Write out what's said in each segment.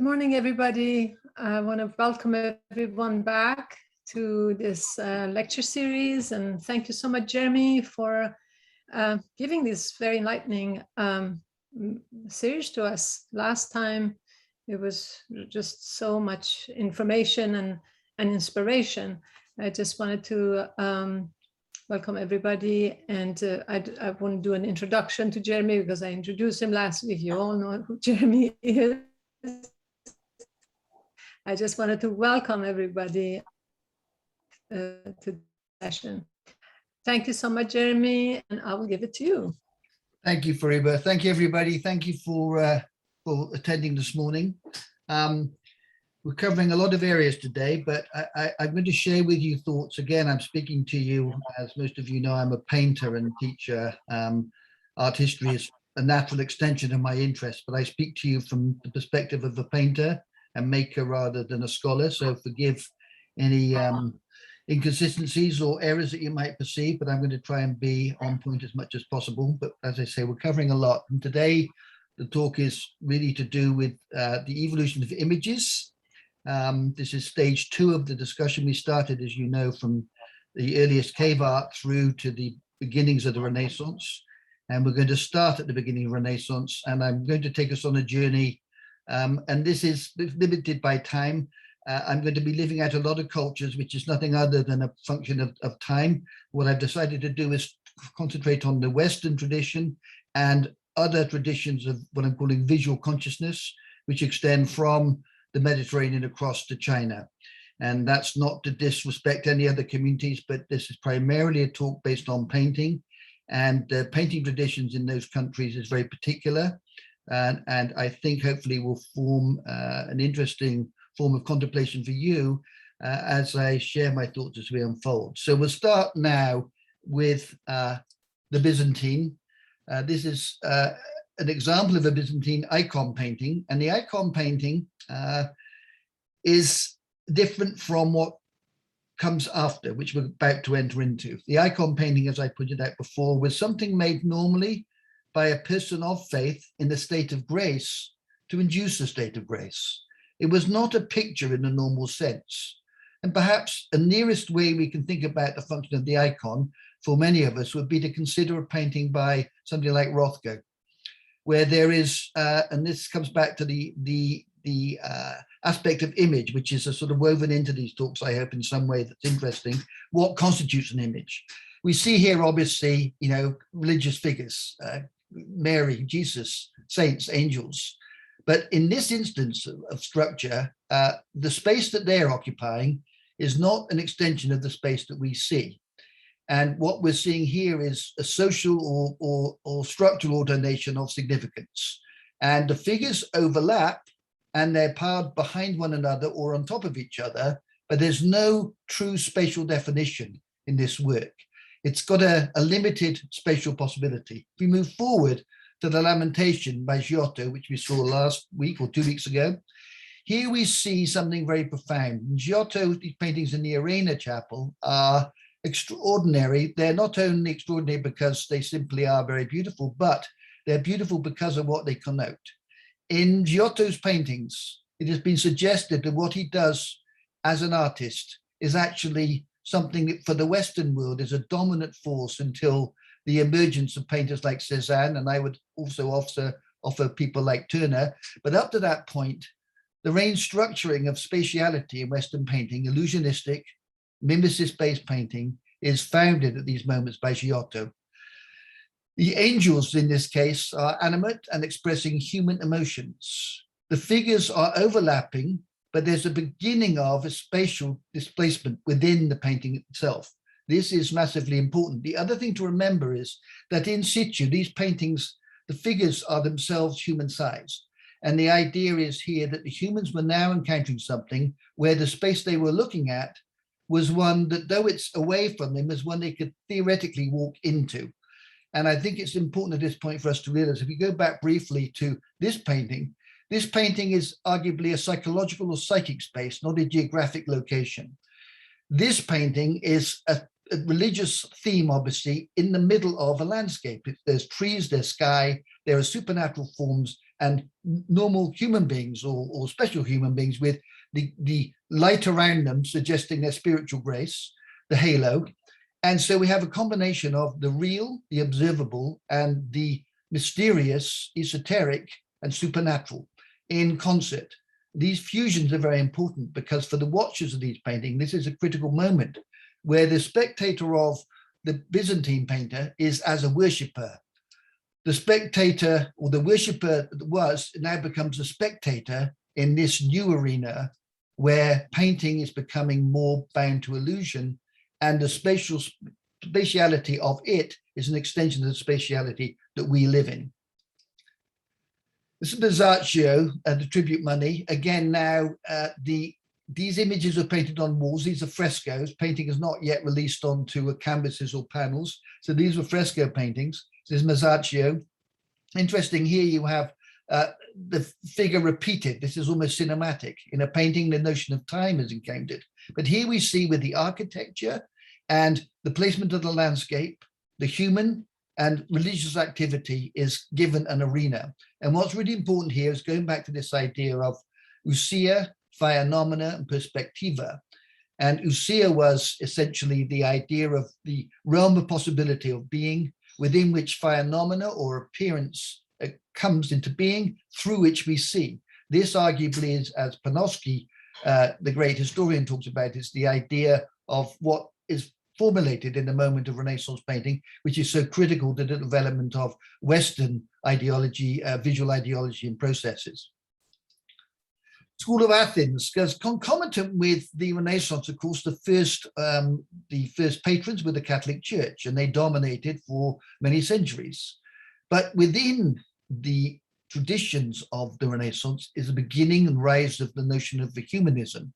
morning, everybody. I want to welcome everyone back to this lecture series, and thank you so much, Jeremy, for giving this very enlightening series to us. Last time, it was just so much information and inspiration. I just wanted to welcome everybody, and I want to do an introduction to Jeremy because I introduced him last week. You all know who Jeremy is. I just wanted to welcome everybody to the session. Thank you so much, Jeremy, and I will give it to you. Thank you, Fariba. Thank you, everybody. Thank you for attending this morning. We're covering a lot of areas today, but I'm going to share with you thoughts. Again, I'm speaking to you, as most of you know, I'm a painter and teacher. Art history is a natural extension of my interest, but I speak to you from the perspective of a painter and maker rather than a scholar. So forgive any inconsistencies or errors that you might perceive, but I'm going to try and be on point as much as possible. But as I say, we're covering a lot. And today, the talk is really to do with the evolution of images. This is stage 2 of the discussion. We started, as you know, from the earliest cave art through to the beginnings of the Renaissance. And we're going to start at the beginning of Renaissance. And I'm going to take us on a journey. And this is limited by time. I'm going to be living out a lot of cultures, which is nothing other than a function of time. What I've decided to do is concentrate on the Western tradition and other traditions of what I'm calling visual consciousness, which extend from the Mediterranean across to China. And that's not to disrespect any other communities, but this is primarily a talk based on painting. And painting traditions in those countries is very particular. And I think hopefully will form an interesting form of contemplation for you as I share my thoughts as we unfold. So we'll start now with the Byzantine. This is an example of a Byzantine icon painting, and the icon painting is different from what comes after, which we're about to enter into. The icon painting, as I pointed out before, was something made normally by a person of faith in a state of grace to induce a state of grace. It was not a picture in the normal sense. And perhaps the nearest way we can think about the function of the icon for many of us would be to consider a painting by somebody like Rothko, where there is, and this comes back to the aspect of image, which is a sort of woven into these talks, I hope in some way that's interesting. What constitutes an image? We see here, obviously, you know, religious figures, Mary, Jesus, saints, angels. But in this instance of structure, the space that they're occupying is not an extension of the space that we see. And what we're seeing here is a social or structural ordination of significance. And the figures overlap and they're piled behind one another or on top of each other, but there's no true spatial definition in this work. It's got a limited spatial possibility. If we move forward to the Lamentation by Giotto, which we saw last week or 2 weeks ago, here we see something very profound. Giotto, these paintings in the Arena Chapel are extraordinary. They're not only extraordinary because they simply are very beautiful, but they're beautiful because of what they connote. In Giotto's paintings, it has been suggested that what he does as an artist is actually something that for the Western world is a dominant force until the emergence of painters like Cézanne, and I would also offer people like Turner. But up to that point, the range structuring of spatiality in Western painting, illusionistic, mimesis-based painting, is founded at these moments by Giotto. The angels in this case are animate and expressing human emotions. The figures are overlapping, but there's a beginning of a spatial displacement within the painting itself. This is massively important. The other thing to remember is that in situ, these paintings, the figures are themselves human-sized. And the idea is here that the humans were now encountering something where the space they were looking at was one that, though it's away from them, is one they could theoretically walk into. And I think it's important at this point for us to realize, if we go back briefly to this painting is arguably a psychological or psychic space, not a geographic location. This painting is a religious theme, obviously, in the middle of a landscape. There's trees, there's sky, there are supernatural forms, and normal human beings or special human beings with the light around them suggesting their spiritual grace, the halo. And so we have a combination of the real, the observable, and the mysterious, esoteric, and supernatural in concert. These fusions are very important because for the watchers of these paintings, this is a critical moment where the spectator of the Byzantine painter is as a worshipper. The spectator or the worshipper that was now becomes a spectator in this new arena where painting is becoming more bound to illusion, and the spatiality of it is an extension of the spatiality that we live in. This is Masaccio, the tribute money. Again, now these images are painted on walls. These are frescoes. Painting is not yet released onto canvases or panels. So these were fresco paintings. This is Masaccio. Interesting, here you have the figure repeated. This is almost cinematic. In a painting, the notion of time is encountered. But here we see with the architecture and the placement of the landscape, the human and religious activity is given an arena. And what's really important here is going back to this idea of ousia, phenomena, and perspectiva. And ousia was essentially the idea of the realm of possibility of being within which phenomena or appearance comes into being, through which we see. This arguably is, as Panofsky, the great historian, talks about, is the idea of what is formulated in the moment of Renaissance painting, which is so critical to the development of Western ideology, visual ideology and processes. School of Athens, because concomitant with the Renaissance, of course, the first patrons were the Catholic Church, and they dominated for many centuries. But within the traditions of the Renaissance is the beginning and rise of the notion of the humanism,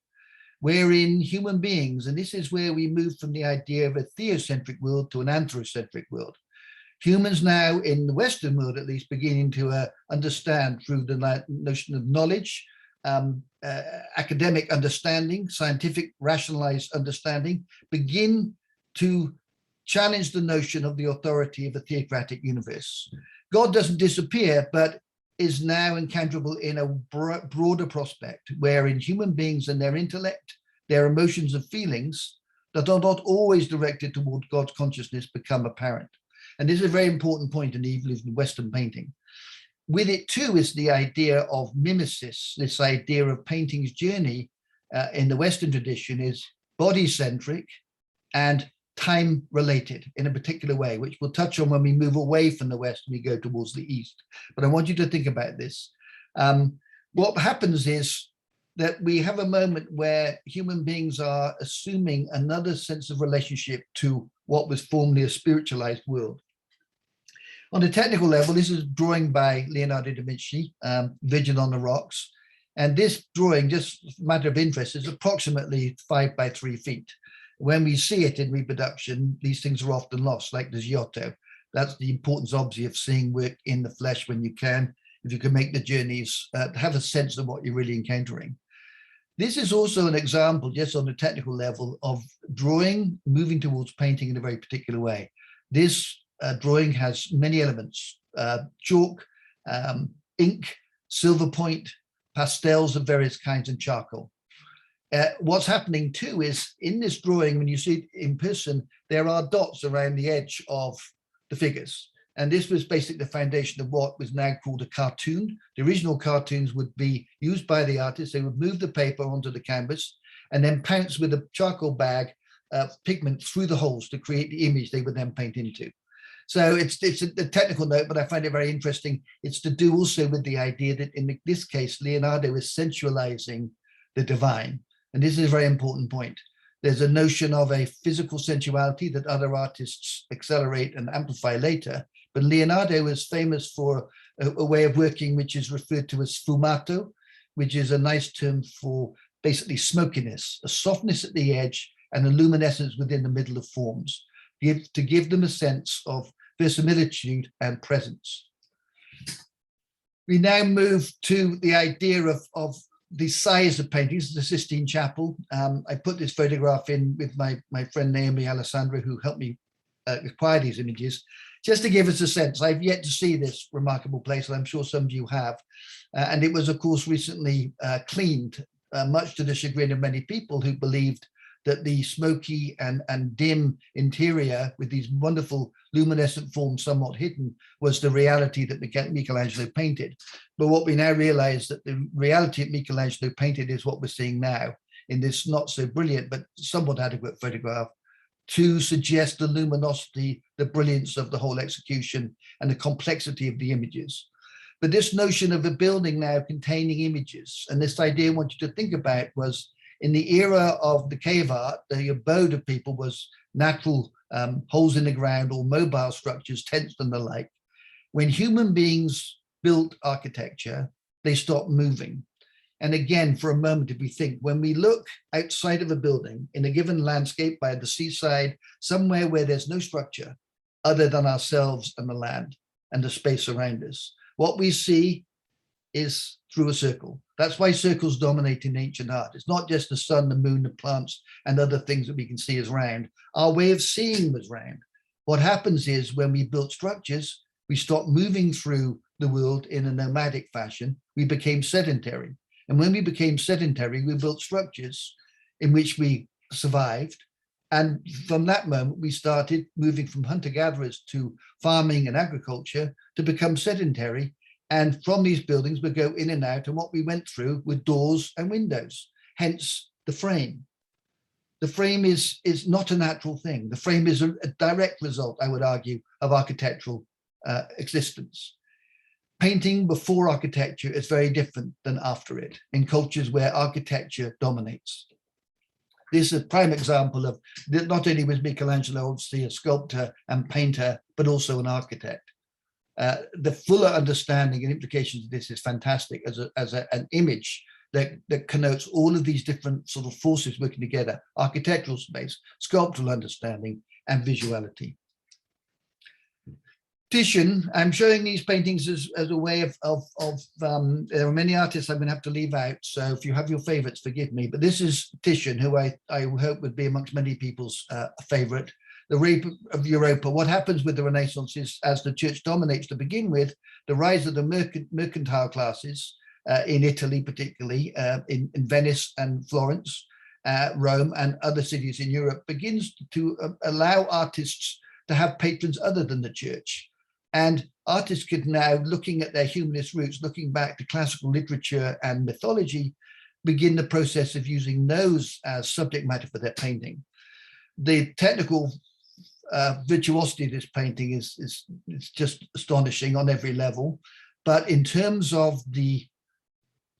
wherein human beings, and this is where we move from the idea of a theocentric world to an anthrocentric world. Humans now, in the Western world at least, beginning to understand through the notion of knowledge, academic understanding, scientific rationalized understanding, begin to challenge the notion of the authority of a theocratic universe. God doesn't disappear, but is now encounterable in a broader prospect, wherein human beings and their intellect, their emotions and feelings that are not always directed toward God's consciousness become apparent. And this is a very important point in the evolution of Western painting. With it too is the idea of mimesis, this idea of painting's journey in the Western tradition is body-centric and time-related in a particular way, which we'll touch on when we move away from the West and we go towards the East. But I want you to think about this. What happens is that we have a moment where human beings are assuming another sense of relationship to what was formerly a spiritualized world. On a technical level, this is a drawing by Leonardo da Vinci, Virgin on the Rocks. And this drawing, just a matter of interest, is approximately 5 by 3 feet. When we see it in reproduction, these things are often lost, like the Giotto. That's the importance, obviously, of seeing work in the flesh when you can, if you can make the journeys, have a sense of what you're really encountering. This is also an example, just on the technical level, of drawing moving towards painting in a very particular way. This drawing has many elements: chalk, ink, silver point, pastels of various kinds, and charcoal. What's happening too is in this drawing, when you see it in person, there are dots around the edge of the figures. And this was basically the foundation of what was now called a cartoon. The original cartoons would be used by the artists. They would move the paper onto the canvas and then pounce with a charcoal bag pigment through the holes to create the image they would then paint into. So it's a technical note, but I find it very interesting. It's to do also with the idea that in this case, Leonardo is sensualizing the divine. And this is a very important point. There's a notion of a physical sensuality that other artists accelerate and amplify later. But Leonardo is famous for a way of working which is referred to as sfumato, which is a nice term for basically smokiness, a softness at the edge and a luminescence within the middle of forms, to give them a sense of verisimilitude and presence. We now move to the idea of the size of paintings, the Sistine Chapel. I put this photograph in with my friend Naomi Alessandra, who helped me acquire these images. just to give us a sense, I've yet to see this remarkable place, and I'm sure some of you have. And it was, of course, recently cleaned, much to the chagrin of many people who believed that the smoky and dim interior with these wonderful luminescent forms somewhat hidden was the reality that Michelangelo painted. But what we now realize that the reality that Michelangelo painted is what we're seeing now in this not so brilliant but somewhat adequate photograph, to suggest the luminosity, the brilliance of the whole execution and the complexity of the images. But this notion of a building now containing images, and this idea I want you to think about, was in the era of the cave art, the abode of people was natural holes in the ground or mobile structures, tents and the like. When human beings built architecture, they stopped moving. And again, for a moment, if we think, when we look outside of a building in a given landscape by the seaside, somewhere where there's no structure other than ourselves and the land and the space around us, what we see is through a circle. That's why circles dominate in ancient art. It's not just the sun, the moon, the plants, and other things that we can see as round. Our way of seeing was round. What happens is when we built structures, we stopped moving through the world in a nomadic fashion. We became sedentary. And when we became sedentary, we built structures in which we survived. And from that moment, we started moving from hunter-gatherers to farming and agriculture to become sedentary. And from these buildings, we go in and out. And what we went through were doors and windows, hence the frame. The frame is not a natural thing. The frame is a direct result, I would argue, of architectural existence. Painting before architecture is very different than after it in cultures where architecture dominates. This is a prime example of that. Not only was Michelangelo obviously a sculptor and painter, but also an architect. The fuller understanding and implications of this is fantastic as an image that connotes all of these different sort of forces working together: architectural space, sculptural understanding, and visuality. Titian, I'm showing these paintings as a way of there are many artists I'm going to have to leave out, so if you have your favorites, forgive me, but this is Titian, who I hope would be amongst many people's favorite. The Rape of Europa. What happens with the Renaissance is, as the church dominates to begin with, the rise of the mercantile classes in Italy, particularly in Venice and Florence, Rome and other cities in Europe, begins to allow artists to have patrons other than the church. And artists could now, looking at their humanist roots, looking back to classical literature and mythology, begin the process of using those as subject matter for their painting. The technical virtuosity of this painting is just astonishing on every level. But in terms of the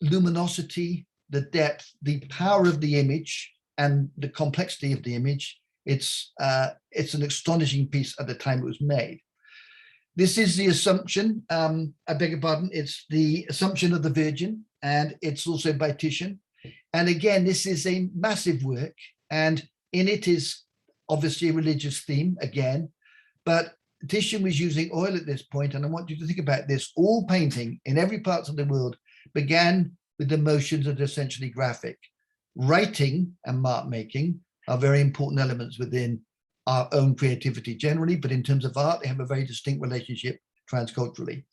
luminosity, the depth, the power of the image, and the complexity of the image, it's an astonishing piece at the time it was made. This is the Assumption, I beg your pardon, it's the Assumption of the Virgin, and it's also by Titian. And again, this is a massive work, and in it is obviously a religious theme again, but Titian was using oil at this point, and I want you to think about this. All painting in every part of the world began with the motions that are essentially graphic. Writing and mark making are very important elements within our own creativity generally, but in terms of art, they have a very distinct relationship transculturally.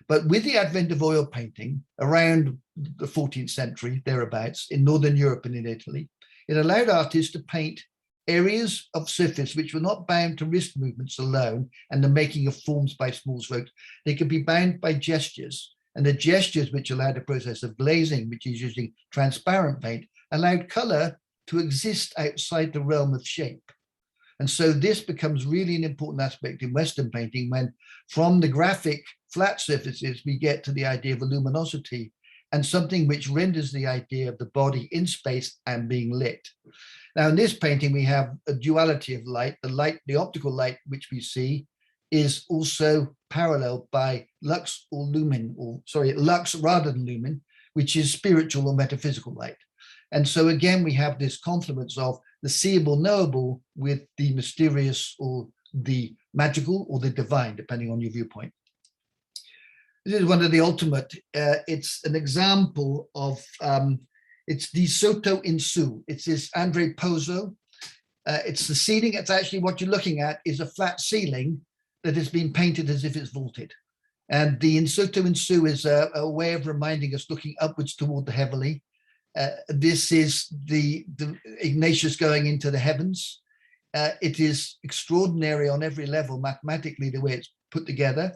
But with the advent of oil painting around the 14th century, thereabouts, in Northern Europe and in Italy, it allowed artists to paint areas of surface which were not bound to wrist movements alone and the making of forms by small strokes. They could be bound by gestures, and the gestures which allowed the process of glazing, which is using transparent paint, allowed color to exist outside the realm of shape. And so this becomes really an important aspect in Western painting, when from the graphic flat surfaces, we get to the idea of a luminosity and something which renders the idea of the body in space and being lit. Now, in this painting, we have a duality of light. The optical light which we see is also paralleled by lux or lumen, or sorry, lux rather than lumen, which is spiritual or metaphysical light. And so again, we have this confluence of the seeable, knowable with the mysterious or the magical or the divine, depending on your viewpoint. This is one of the ultimate, it's an example of, it's Di Sotto in Su. It's this Andre Pozzo. It's the ceiling. It's actually what you're looking at is a flat ceiling that has been painted as if it's vaulted. And the inserto in su is a way of reminding us looking upwards toward the heavenly. This is the Ignatius going into the heavens. It is extraordinary on every level, mathematically, the way it's put together.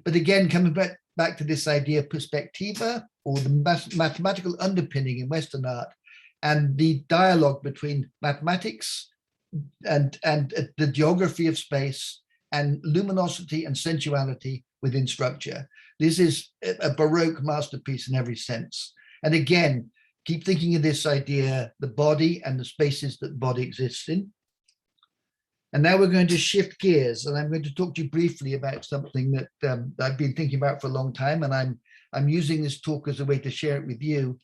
But again, coming back to this idea of perspectiva, or the mathematical underpinning in Western art, and the dialogue between mathematics and the geography of space, and luminosity and sensuality within structure. This is a Baroque masterpiece in every sense. And again, keep thinking of this idea, the body and the spaces that the body exists in. And now we're going to shift gears, and I'm going to talk to you briefly about something that I've been thinking about for a long time, and I'm using this talk as a way to share it with you.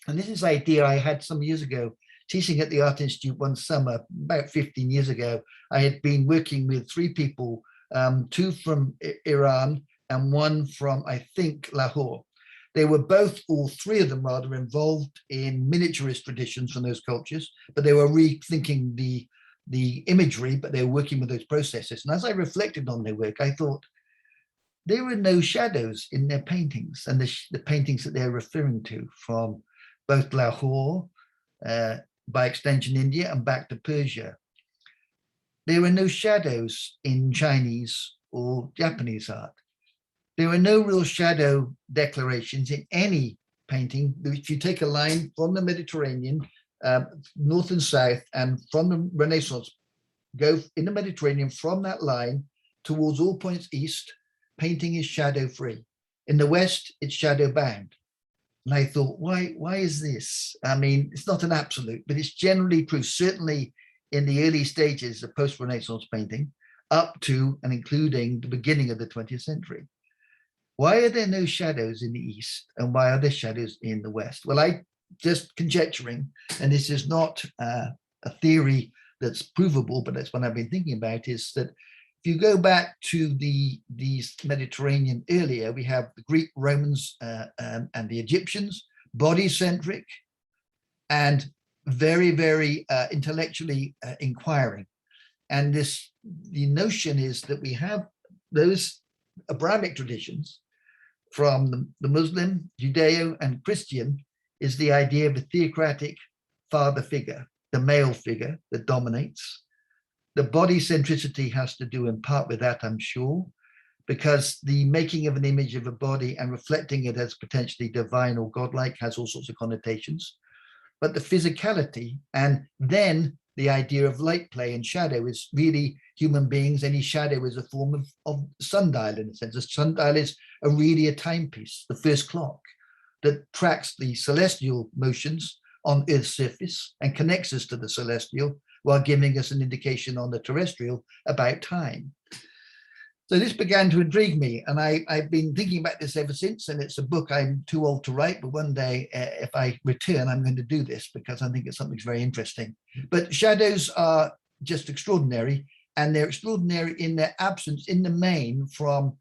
And this is an idea I had some years ago, teaching at the Art Institute one summer, about 15 years ago. I had been working with 3 people, 2 from Iran and 1 from, I think, Lahore. They were both, all 3 of them rather, involved in miniaturist traditions from those cultures, but they were rethinking the imagery, but they were working with those processes. And as I reflected on their work, I thought, there were no shadows in their paintings, and the paintings that they're referring to from both Lahore, by extension India, and back to Persia. There were no shadows in Chinese or Japanese art. There were no real shadow declarations in any painting. If you take a line from the Mediterranean, north and south, and from the Renaissance, go in the Mediterranean from that line towards all points east, painting is shadow free. In the West, it's shadow bound. And I thought, why is this? I mean, it's not an absolute, but it's generally true, certainly in the early stages of post-Renaissance painting, up to and including the beginning of the 20th century. Why are there no shadows in the East, and why are there shadows in the West? Well, I just conjecturing, and this is not a theory that's provable, but that's what I've been thinking about, is that if you go back to the Mediterranean earlier, we have the Greek, Romans, and the Egyptians, body-centric and very, very intellectually inquiring. And the notion is that we have those Abrahamic traditions from the Muslim, Judeo, and Christian, is the idea of a theocratic father figure, the male figure that dominates. The body centricity has to do in part with that, I'm sure, because the making of an image of a body and reflecting it as potentially divine or godlike has all sorts of connotations. But the physicality, and then the idea of light play and shadow, is really human beings. Any shadow is a form of sundial, in a sense. A sundial is really a timepiece, the first clock that tracks the celestial motions on Earth's surface and connects us to the celestial, while giving us an indication on the terrestrial about time. So this began to intrigue me, and I've been thinking about this ever since, and it's a book I'm too old to write, but one day, if I return, I'm going to do this because I think it's something very interesting. But shadows are just extraordinary, and they're extraordinary in their absence, in the main, from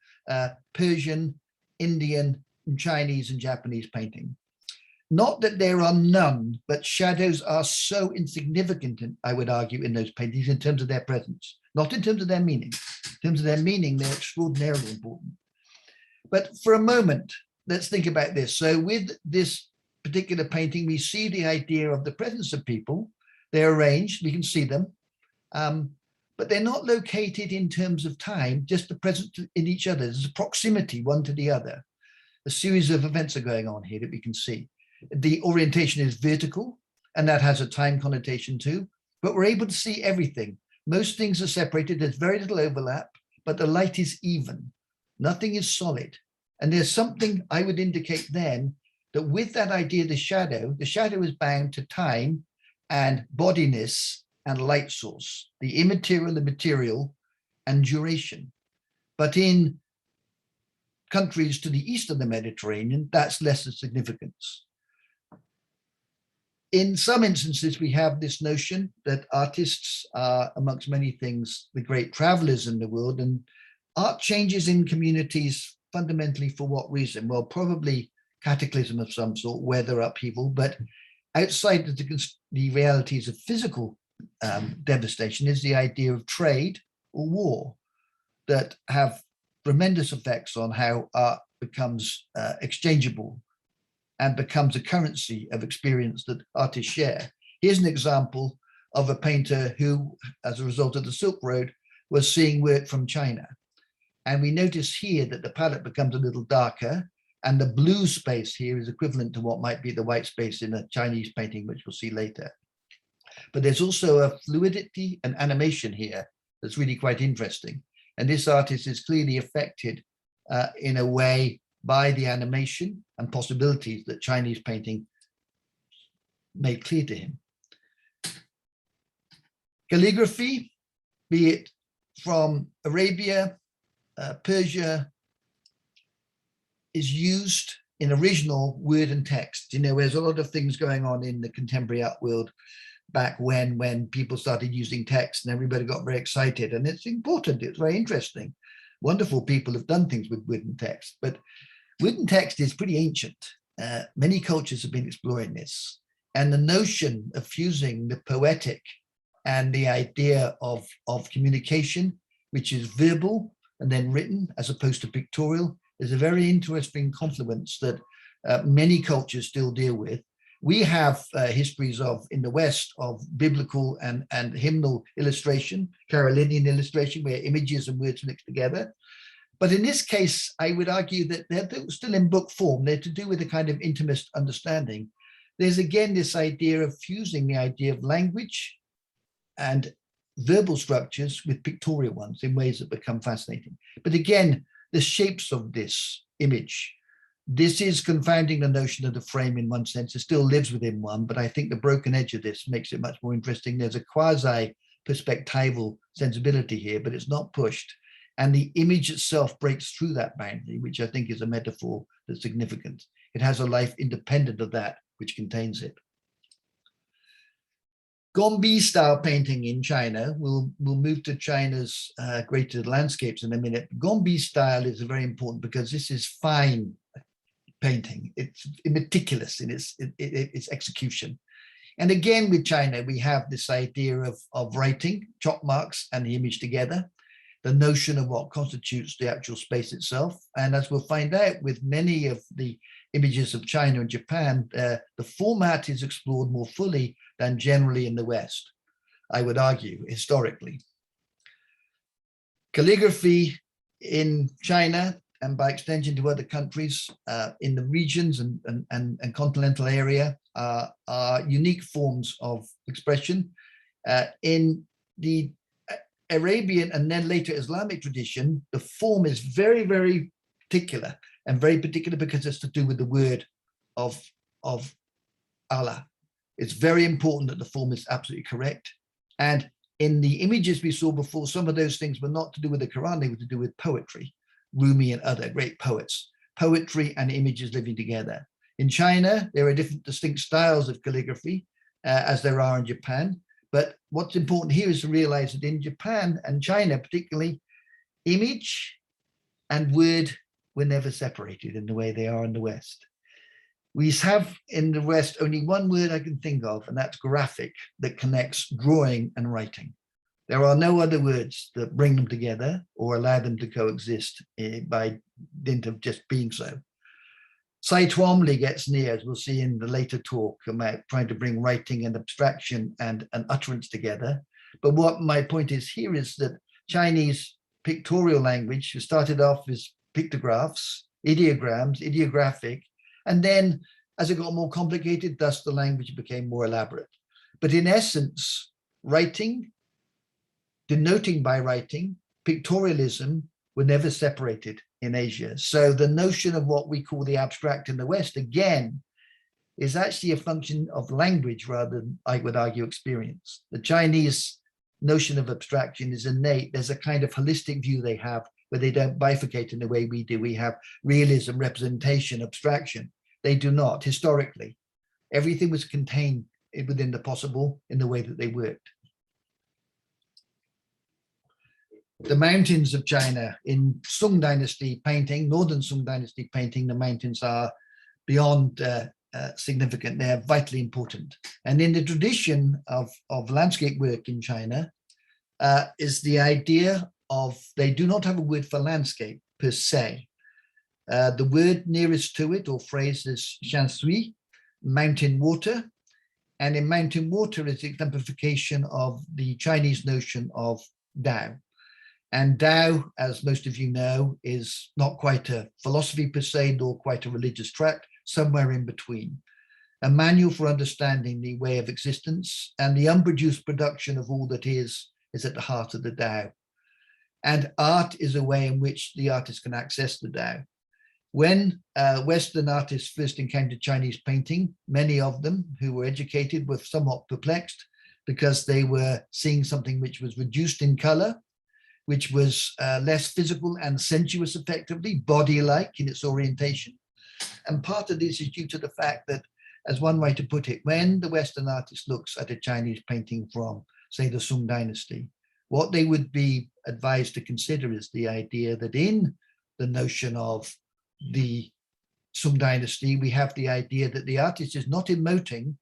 Persian, Indian, Chinese, and Japanese painting. Not that there are none, but shadows are so insignificant, I would argue, in those paintings in terms of their presence, not in terms of their meaning. In terms of their meaning, they're extraordinarily important. But for a moment, let's think about this. So with this particular painting, we see the idea of the presence of people. They're arranged, we can see them, but they're not located in terms of time, just the presence in each other. There's a proximity one to the other. A series of events are going on here that we can see. The orientation is vertical, and that has a time connotation too, but we're able to see everything. Most things are separated, there's very little overlap, but the light is even. Nothing is solid. And there's something I would indicate then, that with that idea of the shadow is bound to time and bodiness and light source, the immaterial, the material, and duration. But in countries to the east of the Mediterranean, that's less of significance. In some instances, we have this notion that artists are, amongst many things, the great travelers in the world, and art changes in communities fundamentally for what reason? Well, probably cataclysm of some sort, weather upheaval, but outside of the realities of physical devastation is the idea of trade or war. that have tremendous effects on how art becomes exchangeable and becomes a currency of experience that artists share. Here's an example of a painter who, as a result of the Silk Road, was seeing work from China. And we notice here that the palette becomes a little darker, and the blue space here is equivalent to what might be the white space in a Chinese painting, which we'll see later. But there's also a fluidity and animation here that's really quite interesting. And this artist is clearly affected in a way by the animation and possibilities that Chinese painting made clear to him. Calligraphy, be it from Arabia, Persia, is used in original word and text. You know, there's a lot of things going on in the contemporary art world back when people started using text and everybody got very excited, and it's important, it's very interesting. Wonderful people have done things with word and text, but word and text is pretty ancient. Many cultures have been exploring this, and the notion of fusing the poetic and the idea of communication, which is verbal and then written as opposed to pictorial, is a very interesting confluence that many cultures still deal with. We have histories in the West of biblical and hymnal illustration, Carolinian illustration, where images and words mix together. But in this case, I would argue that they're still in book form. They're to do with a kind of intimate understanding. There's again this idea of fusing the idea of language and verbal structures with pictorial ones in ways that become fascinating. But again, the shapes of this image, this is confounding the notion of the frame in one sense. It still lives within one, but I think the broken edge of this makes it much more interesting. There's a quasi-perspectival sensibility here, but it's not pushed. And the image itself breaks through that boundary, which I think is a metaphor that's significant. It has a life independent of that which contains it. Gombe style painting in China, we'll move to China's greater landscapes in a minute. Gombe style is very important because this is fine painting. It's meticulous in its execution. And again, with China, we have this idea of writing, chalk marks and the image together, the notion of what constitutes the actual space itself. And as we'll find out with many of the images of China and Japan, the format is explored more fully than generally in the West, I would argue, historically. Calligraphy in China, and by extension to other countries in the regions and continental area, are unique forms of expression. In the Arabian and then later Islamic tradition, the form is very, very particular, and very particular because it's to do with the word of Allah. It's very important that the form is absolutely correct. And in the images we saw before, some of those things were not to do with the Quran, they were to do with poetry. Rumi and other great poets, poetry and images living together. In China, there are different distinct styles of calligraphy, as there are in Japan. But what's important here is to realize that in Japan and China, particularly, image and word were never separated in the way they are in the West. We have in the West only one word I can think of, and that's graphic, that connects drawing and writing. There are no other words that bring them together or allow them to coexist by dint of just being so. Cy Twombly gets near, as we'll see in the later talk, about trying to bring writing and abstraction and an utterance together. But what my point is here is that Chinese pictorial language started off as pictographs, ideograms, ideographic, and then as it got more complicated, thus the language became more elaborate. But in essence, writing, denoting by writing, pictorialism were never separated in Asia. So the notion of what we call the abstract in the West, again, is actually a function of language rather than, I would argue, experience. The Chinese notion of abstraction is innate. There's a kind of holistic view they have where they don't bifurcate in the way we do. We have realism, representation, abstraction. They do not, historically. Everything was contained within the possible in the way that they worked. The mountains of China in Sung Dynasty painting, Northern Sung Dynasty painting, the mountains are beyond significant. They're vitally important. And in the tradition of landscape work in China is the idea they do not have a word for landscape per se. The word nearest to it or phrase is shansui, mountain water. And in mountain water is the exemplification of the Chinese notion of Tao. And Tao, as most of you know, is not quite a philosophy per se, nor quite a religious tract, somewhere in between. A manual for understanding the way of existence, and the unproduced production of all that is at the heart of the Tao. And art is a way in which the artist can access the Tao. When Western artists first encountered Chinese painting, many of them who were educated were somewhat perplexed because they were seeing something which was reduced in color, which was less physical and sensuous, effectively, body-like in its orientation. And part of this is due to the fact that, as one way to put it, when the Western artist looks at a Chinese painting from, say, the Song Dynasty, what they would be advised to consider is the idea that in the notion of the Song Dynasty, we have the idea that the artist is not emoting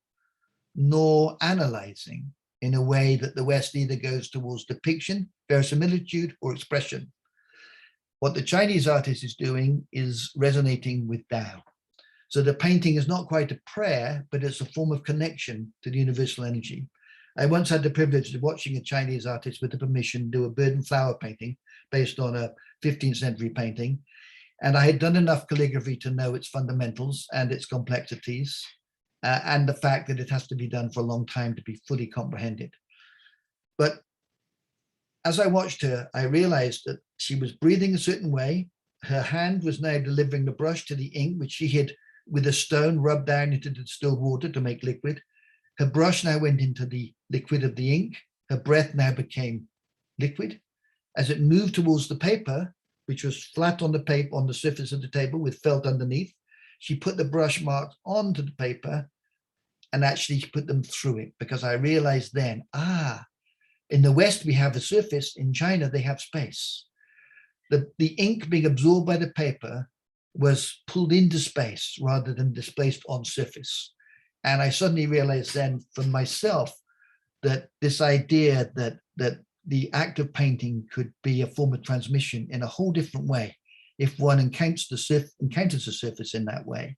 nor analyzing in a way that the West either goes towards depiction, verisimilitude, or expression. What the Chinese artist is doing is resonating with Tao. So the painting is not quite a prayer, but it's a form of connection to the universal energy. I once had the privilege of watching a Chinese artist with the permission do a bird and flower painting based on a 15th century painting. And I had done enough calligraphy to know its fundamentals and its complexities, and the fact that it has to be done for a long time to be fully comprehended. But as I watched her, I realized that she was breathing a certain way. Her hand was now delivering the brush to the ink, which she had, with a stone, rubbed down into the distilled water to make liquid. Her brush now went into the liquid of the ink. Her breath now became liquid. As it moved towards the paper, which was flat on the paper, on the surface of the table with felt underneath, she put the brush marks onto the paper and actually put them through it, because I realized then, in the West, we have a surface. In China, they have space. The ink being absorbed by the paper was pulled into space rather than displaced on surface. And I suddenly realized then for myself that this idea that the act of painting could be a form of transmission in a whole different way if one encounters the surface in that way.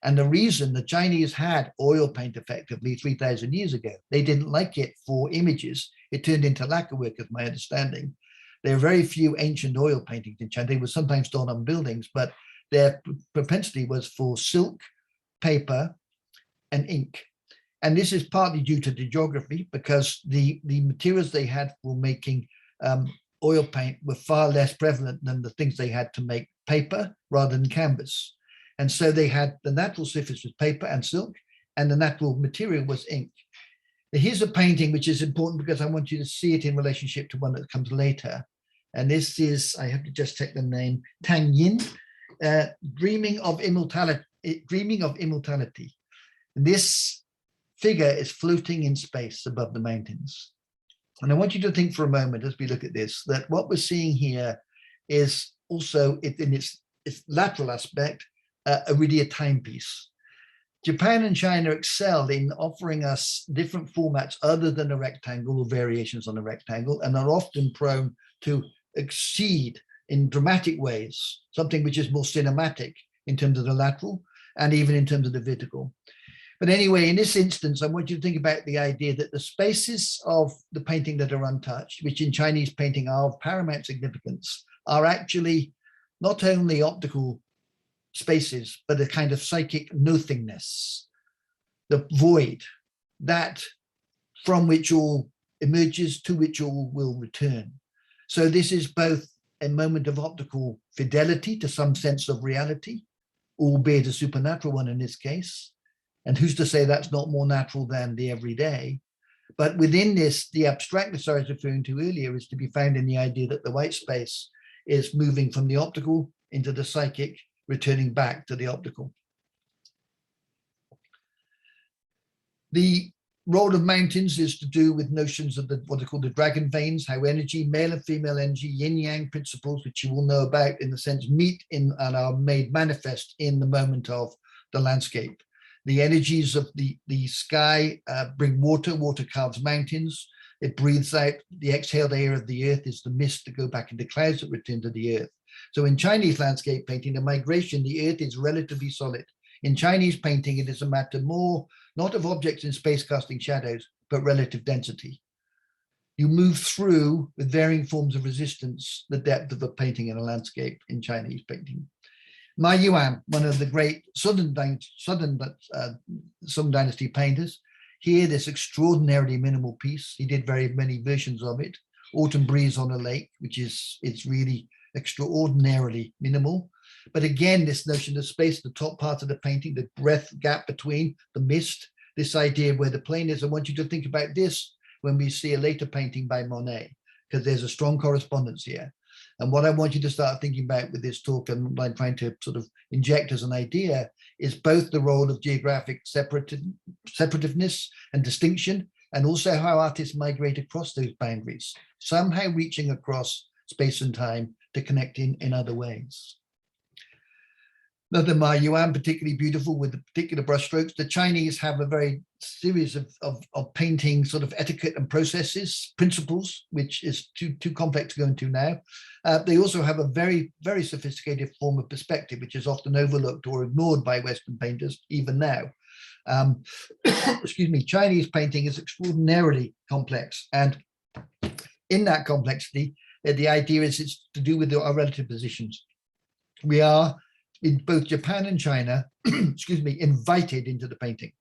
And the reason the Chinese had oil paint effectively 3,000 years ago, they didn't like it for images. It turned into lacquerwork, is my understanding. There are very few ancient oil paintings in China. They were sometimes done on buildings, but their propensity was for silk, paper, and ink. And this is partly due to the geography, because the materials they had for making oil paint were far less prevalent than the things they had to make paper rather than canvas. And so they had the natural surface was paper and silk, and the natural material was ink. Now, here's a painting which is important because I want you to see it in relationship to one that comes later. And this is, I have to just check the name, Tang Yin, Dreaming of Immortality. This figure is floating in space above the mountains. And I want you to think for a moment as we look at this, that what we're seeing here is also in its lateral aspect, really a timepiece. Japan and China excel in offering us different formats other than a rectangle or variations on a rectangle, and are often prone to exceed in dramatic ways, something which is more cinematic in terms of the lateral and even in terms of the vertical. But anyway, in this instance, I want you to think about the idea that the spaces of the painting that are untouched, which in Chinese painting are of paramount significance, are actually not only optical spaces, but a kind of psychic nothingness, the void, that from which all emerges, to which all will return. So this is both a moment of optical fidelity to some sense of reality, albeit a supernatural one in this case. And who's to say that's not more natural than the everyday? But within this, the abstractness I was referring to earlier is to be found in the idea that the white space is moving from the optical into the psychic, returning back to the optical. The role of mountains is to do with notions of what are called the dragon veins, how energy, male and female energy, yin-yang principles, which you will know about in the sense meet in and are made manifest in the moment of the landscape. The energies of the sky bring water, water carves mountains. It breathes out, the exhaled air of the earth is the mist that go back into clouds that return to the earth. So in Chinese landscape painting, the migration, the earth is relatively solid. In Chinese painting, it is a matter more, not of objects in space casting shadows, but relative density. You move through with varying forms of resistance, the depth of a painting in a landscape in Chinese painting. Ma Yuan, one of the great Song Dynasty painters, here this extraordinarily minimal piece. He did very many versions of it. Autumn Breeze on a Lake, which is, it's really extraordinarily minimal. But again, this notion of space, the top part of the painting, the breadth gap between the mist, this idea where the plane is. I want you to think about this when we see a later painting by Monet, because there's a strong correspondence here. And what I want you to start thinking about with this talk, and what I'm trying to sort of inject as an idea, is both the role of geographic separativeness and distinction, and also how artists migrate across those boundaries, somehow reaching across space and time to connect in other ways. Another Ma Yuan, particularly beautiful with the particular brushstrokes. The Chinese have a very series of painting sort of etiquette and processes, principles, which is too complex to go into now. They also have a very, very sophisticated form of perspective, which is often overlooked or ignored by Western painters, even now. Excuse me, Chinese painting is extraordinarily complex. And in that complexity, the idea is it's to do with our relative positions. We are, in both Japan and China, excuse me, invited into the painting.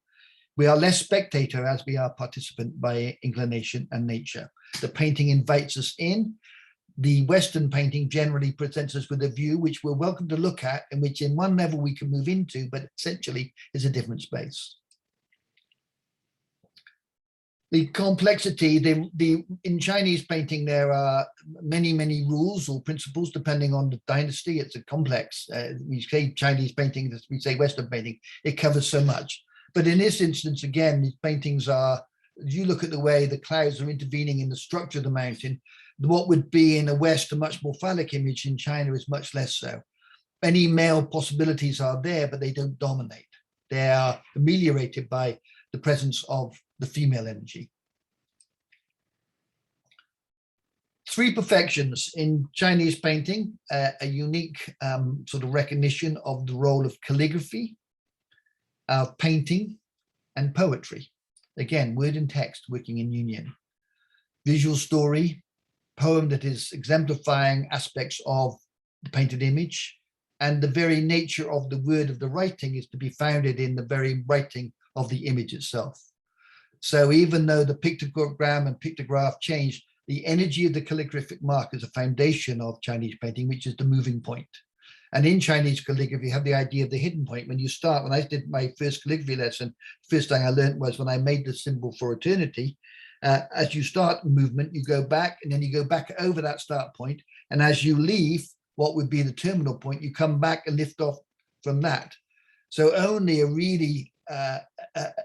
We are less spectator as we are participant by inclination and nature. The painting invites us in. The Western painting generally presents us with a view which we're welcome to look at, and which in one level we can move into, but essentially is a different space. The complexity, in Chinese painting, there are many, many rules or principles depending on the dynasty. It's a complex, we say Chinese painting, we say Western painting, it covers so much. But in this instance, again, these paintings are, as you look at the way the clouds are intervening in the structure of the mountain, what would be in the West a much more phallic image, in China is much less so. Any male possibilities are there, but they don't dominate. They are ameliorated by the presence of the female energy. Three perfections in Chinese painting, a unique sort of recognition of the role of calligraphy, painting, and poetry. Again, word and text working in union. Visual story, poem that is exemplifying aspects of the painted image, and the very nature of the word of the writing is to be founded in the very writing of the image itself. So even though the pictogram and pictograph change, the energy of the calligraphic mark is a foundation of Chinese painting, which is the moving point. And in Chinese calligraphy, you have the idea of the hidden point. When you start, when I did my first calligraphy lesson, first thing I learned was when I made the symbol for eternity, as you start movement, you go back and then you go back over that start point. And as you leave what would be the terminal point, you come back and lift off from that. So only a really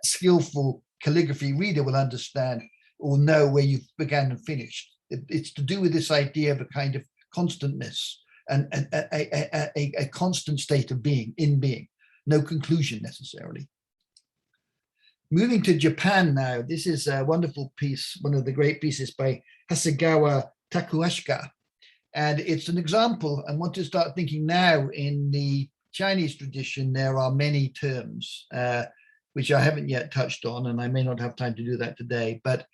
skillful calligraphy reader will understand or know where you've began and finished. It's to do with this idea of a kind of constantness and a constant state of being, in being, no conclusion necessarily. Moving to Japan now, this is a wonderful piece, one of the great pieces by Hasegawa Takuashika. And it's an example, I want to start thinking now in the Chinese tradition, there are many terms, which I haven't yet touched on, and I may not have time to do that today. But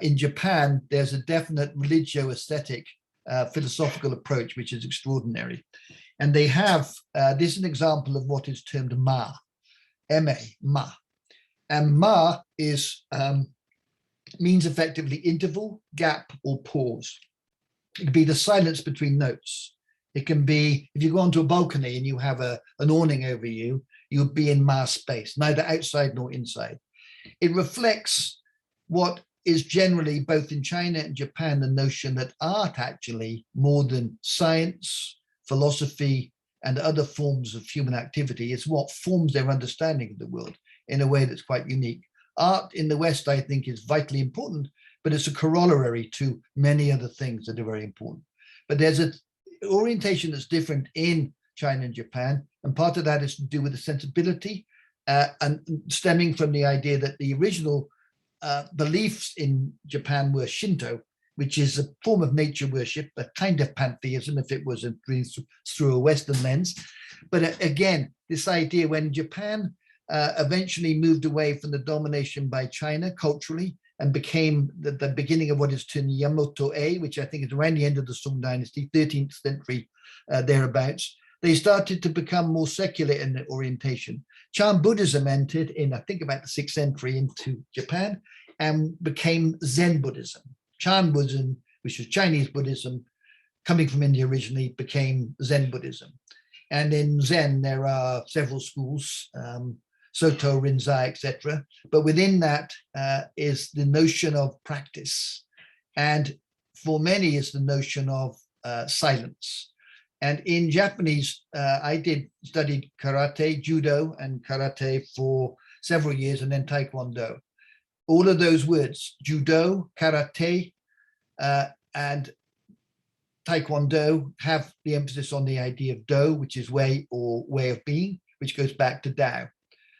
in Japan, there's a definite religio-aesthetic philosophical approach, which is extraordinary. And they have, this is an example of what is termed ma, M-A, ma. And ma is, means effectively interval, gap, or pause. It can be the silence between notes. It can be, if you go onto a balcony and you have an awning over you, you would be in ma space, neither outside nor inside. It reflects what is generally, both in China and Japan, the notion that art actually, more than science, philosophy, and other forms of human activity, is what forms their understanding of the world in a way that's quite unique. Art in the West, I think, is vitally important, but it's a corollary to many other things that are very important. But there's an orientation that's different in China and Japan, and part of that is to do with the sensibility and stemming from the idea that the original beliefs in Japan were Shinto, which is a form of nature worship, a kind of pantheism if it was through a Western lens. But again, this idea when Japan eventually moved away from the domination by China culturally and became the beginning of what is termed Yamato-e, which I think is around the end of the Song Dynasty, 13th century thereabouts, they started to become more secular in their orientation. Chan Buddhism entered in, I think, about the 6th century into Japan and became Zen Buddhism. Chan Buddhism, which was Chinese Buddhism, coming from India originally, became Zen Buddhism. And in Zen, there are several schools, Soto, Rinzai, etc. But within that is the notion of practice. And for many is the notion of silence. And in Japanese, I studied karate, judo, and karate for several years, and then taekwondo. All of those words, judo, karate, and taekwondo, have the emphasis on the idea of do, which is way or way of being, which goes back to Tao.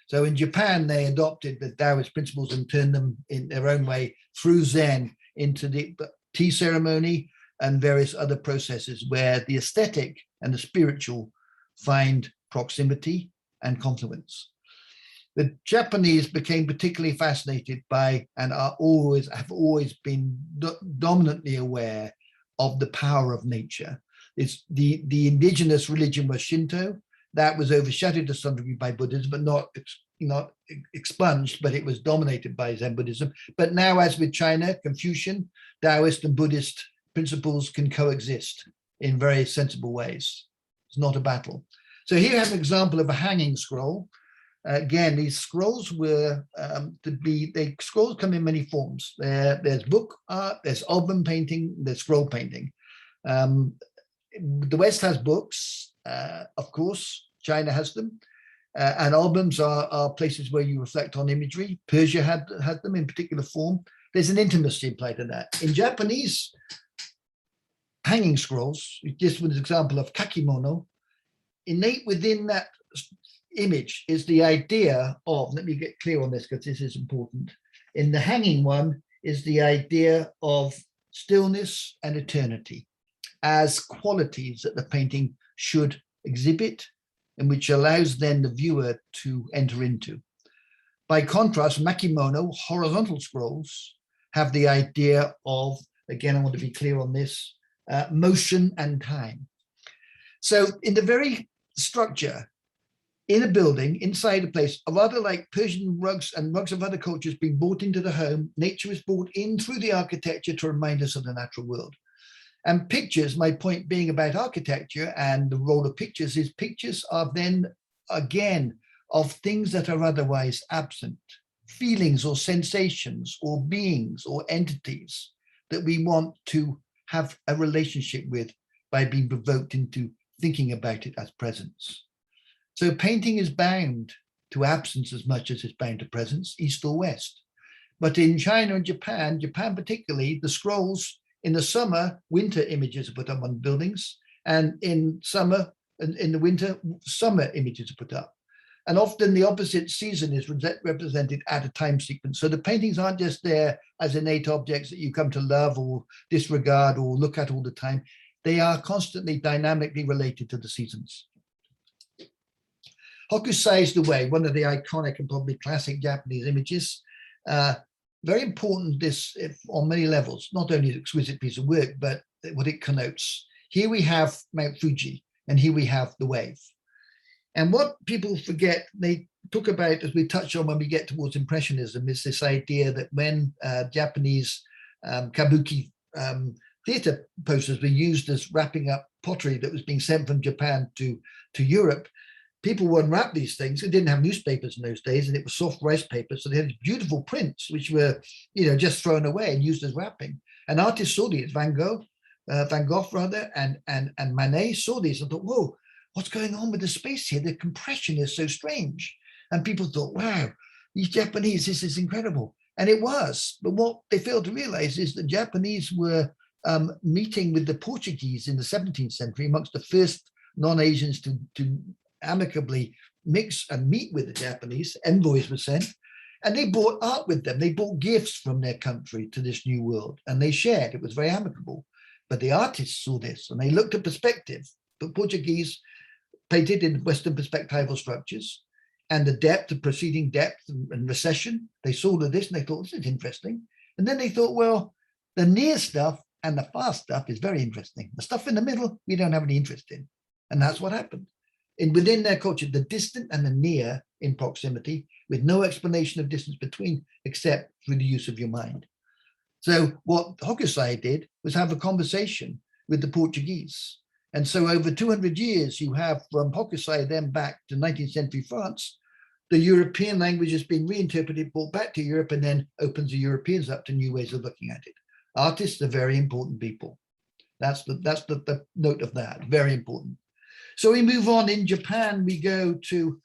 So in Japan, they adopted the Taoist principles and turned them in their own way through Zen into the tea ceremony and various other processes where the aesthetic and the spiritual find proximity and confluence. The Japanese became particularly fascinated by and have always been dominantly aware of the power of nature. It's the indigenous religion was Shinto. That was overshadowed to some degree by Buddhism, but not expunged, but it was dominated by Zen Buddhism. But now, as with China, Confucian, Taoist, and Buddhist principles can coexist in very sensible ways. It's not a battle. So here I have an example of a hanging scroll. Again, these scrolls were scrolls come in many forms. There's book art, there's album painting, there's scroll painting. The West has books, of course, China has them. And albums are places where you reflect on imagery. Persia had them in particular form. There's an intimacy implied in that. In Japanese hanging scrolls, this was an example of kakimono. Innate within that image is the idea of, let me get clear on this because this is important. In the hanging one is the idea of stillness and eternity as qualities that the painting should exhibit and which allows then the viewer to enter into. By contrast, makimono, horizontal scrolls, have the idea of, again, I want to be clear on this, motion and time. So in the very structure, in a building, inside a place, rather like Persian rugs and rugs of other cultures being brought into the home, nature is brought in through the architecture to remind us of the natural world. And pictures, my point being about architecture and the role of pictures is pictures are then, again, of things that are otherwise absent, feelings or sensations or beings or entities that we want to have a relationship with by being provoked into thinking about it as presence. So painting is bound to absence as much as it's bound to presence, east or west. But in China and Japan particularly, the scrolls in the summer, winter images are put up on buildings, and in the winter, summer images are put up. And often the opposite season is represented at a time sequence. So the paintings aren't just there as innate objects that you come to love or disregard or look at all the time. They are constantly dynamically related to the seasons. Hokusai is the way, one of the iconic and probably classic Japanese images. Very important this on many levels, not only an exquisite piece of work, but what it connotes. Here we have Mount Fuji, and here we have the wave. And what people forget, they talk about, as we touch on when we get towards Impressionism, is this idea that when Japanese kabuki theater posters were used as wrapping up pottery that was being sent from Japan to Europe, people would unwrap these things. They didn't have newspapers in those days, and it was soft rice paper. So they had beautiful prints, which were, just thrown away and used as wrapping. And artists saw these, Van Gogh rather, and Manet saw these and thought, whoa, what's going on with the space here? The compression is so strange. And people thought, wow, these Japanese, this is incredible. And it was. But what they failed to realize is the Japanese were meeting with the Portuguese in the 17th century, amongst the first non-Asians to amicably mix and meet with the Japanese. Envoys were sent, And they brought art with them. They brought gifts from their country to this new world, and they shared. It was very amicable. But the artists saw this, and they looked at perspective. The Portuguese painted in Western perspectival structures, and the depth, the preceding depth and recession. They saw all of this, and they thought, this is interesting. And then they thought, well, the near stuff and the far stuff is very interesting. The stuff in the middle, we don't have any interest in. And that's what happened. And within their culture, the distant and the near in proximity, with no explanation of distance between, except through the use of your mind. So what Hokusai did was have a conversation with the Portuguese. And so over 200 years, you have from Hokusai then back to 19th century France, the European language has been reinterpreted, brought back to Europe, and then opens the Europeans up to new ways of looking at it. Artists are very important people. That's the note of that, very important. So we move on. In Japan, we go to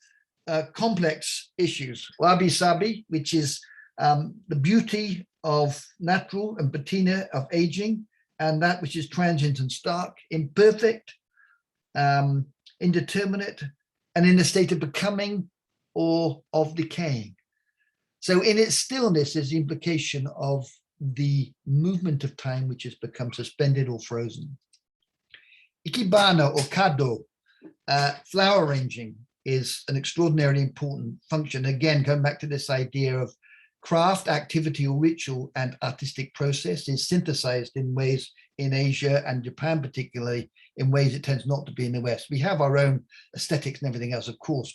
complex issues. Wabi-sabi, which is the beauty of natural and patina of aging, and that which is transient and stark, imperfect, indeterminate, and in a state of becoming or of decaying. So in its stillness is the implication of the movement of time, which has become suspended or frozen. Ikebana or kado, flower arranging, is an extraordinarily important function. Again, going back to this idea of craft, activity or ritual and artistic process is synthesized in ways in Asia and Japan, particularly in ways it tends not to be in the West. We have our own aesthetics and everything else, of course,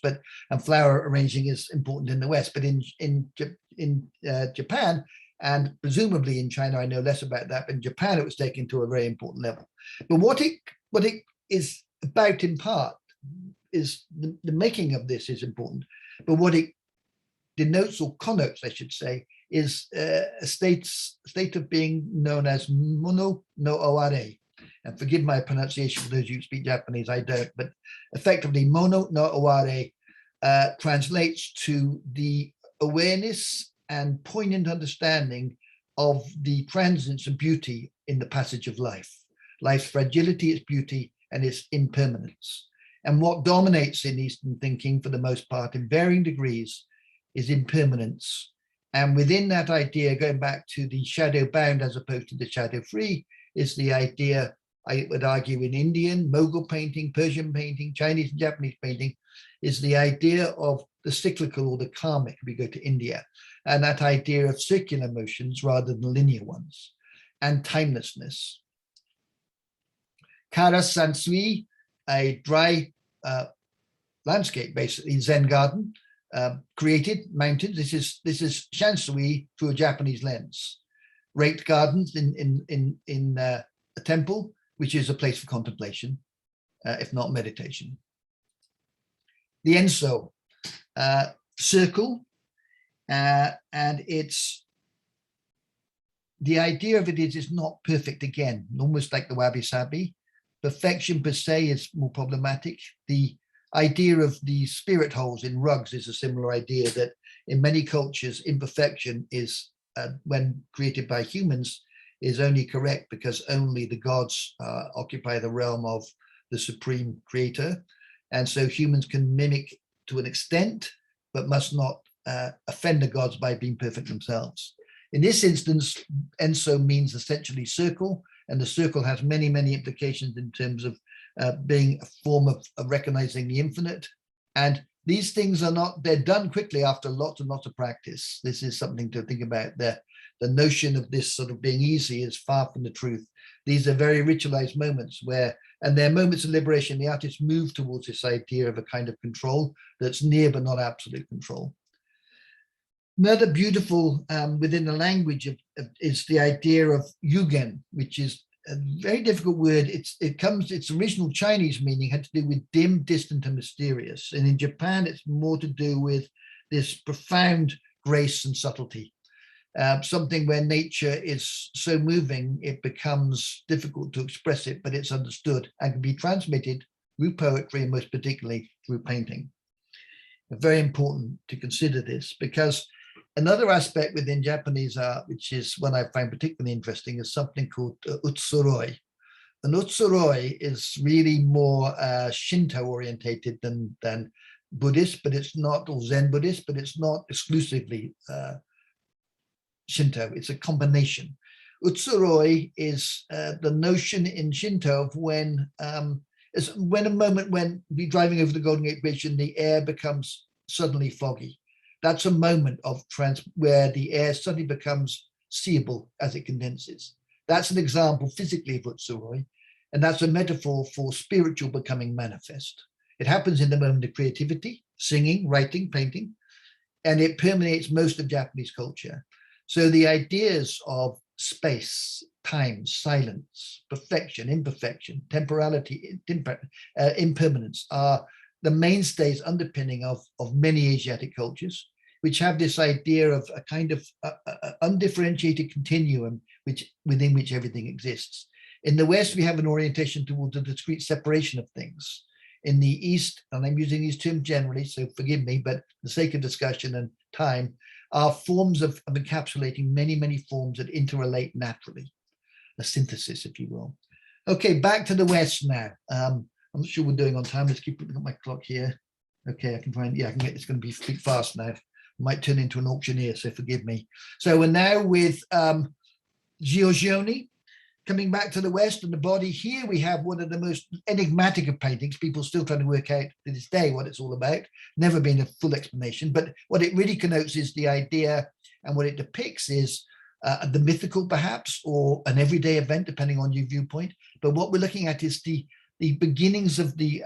and flower arranging is important in the West, but in Japan, and presumably in China, I know less about that, but in Japan, it was taken to a very important level. But what it is about in part is the making of this is important, but what it denotes or connotes, I should say, is a state of being known as mono no aware. And forgive my pronunciation for those who speak Japanese, I don't, but effectively mono no aware translates to the awareness and poignant understanding of the transience and beauty in the passage of life, life's fragility, its beauty, and its impermanence. And what dominates in Eastern thinking, for the most part, in varying degrees, is impermanence. And within that idea, going back to the shadow bound as opposed to the shadow free, is the idea, I would argue, in Indian, Mughal painting, Persian painting, Chinese and Japanese painting, is the idea of the cyclical or the karmic, if we go to India, and that idea of circular motions rather than linear ones, and timelessness. Kara Sansui, a dry landscape, basically, Zen garden, created mountains. This is Shansui through a Japanese lens. Raked gardens in a temple, which is a place for contemplation, if not meditation. The Enso, circle, and it's the idea of it is it's not perfect again, almost like the wabi-sabi. Perfection per se is more problematic. The idea of the spirit holes in rugs is a similar idea, that in many cultures, imperfection is, when created by humans, is only correct because only the gods occupy the realm of the supreme creator. And so humans can mimic to an extent, but must not offend the gods by being perfect themselves. In this instance, Enso means essentially circle, and the circle has many, many implications in terms of being a form of recognizing the infinite. And these things are not, they're done quickly after lots and lots of practice. This is something to think about. The notion of this sort of being easy is far from the truth. These are very ritualized moments where, and they're moments of liberation. The artists move towards this idea of a kind of control that's near but not absolute control. Another beautiful within the language is the idea of yugen, which is a very difficult word. Its original Chinese meaning had to do with dim, distant, and mysterious. And in Japan, it's more to do with this profound grace and subtlety. Something where nature is so moving, it becomes difficult to express it, but it's understood and can be transmitted through poetry and most particularly through painting. Very important to consider this, because another aspect within Japanese art, which is one I find particularly interesting, is something called utsuroi. And utsuroi is really more Shinto orientated than Buddhist, but it's not, or Zen Buddhist, but it's not exclusively Shinto. It's a combination. Utsuroi is the notion in Shinto of when a moment when we're driving over the Golden Gate Bridge and the air becomes suddenly foggy. That's a moment of where the air suddenly becomes seeable as it condenses. That's an example physically of Utsuroi, and that's a metaphor for spiritual becoming manifest. It happens in the moment of creativity, singing, writing, painting, and it permeates most of Japanese culture. So the ideas of space, time, silence, perfection, imperfection, temporality, impermanence are the mainstays underpinning of many Asiatic cultures, which have this idea of a kind of undifferentiated continuum within which everything exists. In the West, we have an orientation towards a discrete separation of things. In the East, and I'm using these terms generally, so forgive me, but for the sake of discussion and time, are forms of encapsulating many, many forms that interrelate naturally, a synthesis, if you will. Okay, back to the West now. I'm not sure we're doing on time. Let's keep looking at my clock here. Okay, I can find, yeah, I can get this going to be speak fast now. I might turn into an auctioneer, so forgive me. So we're now with Giorgione. Coming back to the West and the body, here we have one of the most enigmatic of paintings. People still trying to work out to this day what it's all about. Never been a full explanation, but what it really connotes is the idea, and what it depicts is the mythical perhaps, or an everyday event, depending on your viewpoint. But what we're looking at is the beginnings of the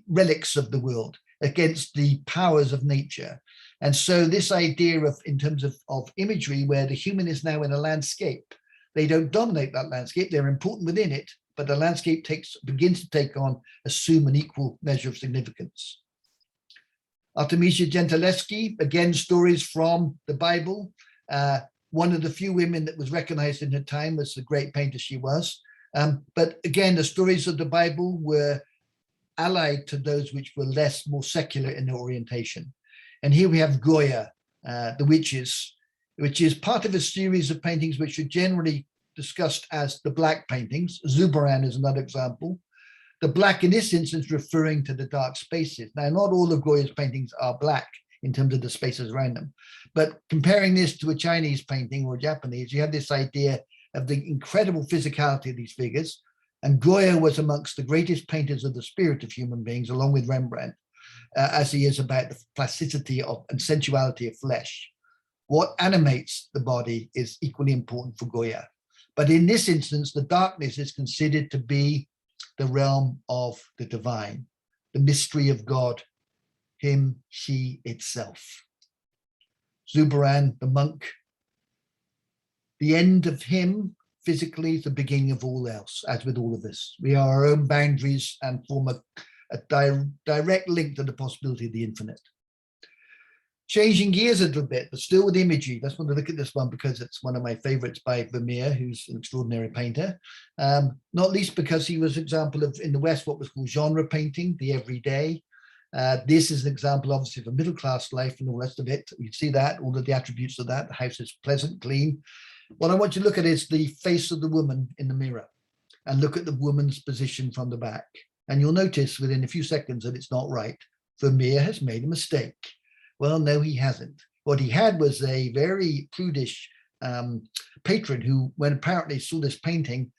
relics of the world against the powers of nature. And so this idea of, in terms of imagery, where the human is now in a landscape. They don't dominate that landscape, they're important within it, but the landscape begins to assume an equal measure of significance. Artemisia Gentileschi, again, stories from the Bible. One of the few women that was recognized in her time as the great painter she was. But again, the stories of the Bible were allied to those which were more secular in their orientation. And here we have Goya, the witches, which is part of a series of paintings which are generally discussed as the black paintings. Zurbarán is another example. The black in this instance referring to the dark spaces. Now, not all of Goya's paintings are black in terms of the spaces around them, but comparing this to a Chinese painting or Japanese, you have this idea of the incredible physicality of these figures. And Goya was amongst the greatest painters of the spirit of human beings, along with Rembrandt, as he is about the plasticity and sensuality of flesh. What animates the body is equally important for Goya. But in this instance, the darkness is considered to be the realm of the divine, the mystery of God, him, she, itself. Zurbarán, the monk, the end of him physically is the beginning of all else, as with all of us. We are our own boundaries and form a direct link to the possibility of the infinite. Changing gears a little bit, but still with imagery. Let's want to look at this one because it's one of my favorites by Vermeer, who's an extraordinary painter. Not least because he was an example of, in the West, what was called genre painting, the everyday. This is an example, obviously, of a middle-class life and all the rest of it. You see that, all of the attributes of that. The house is pleasant, clean. What I want you to look at is the face of the woman in the mirror and look at the woman's position from the back. And you'll notice within a few seconds that it's not right. Vermeer has made a mistake. Well, no, he hasn't. What he had was a very prudish patron who, when apparently saw this painting,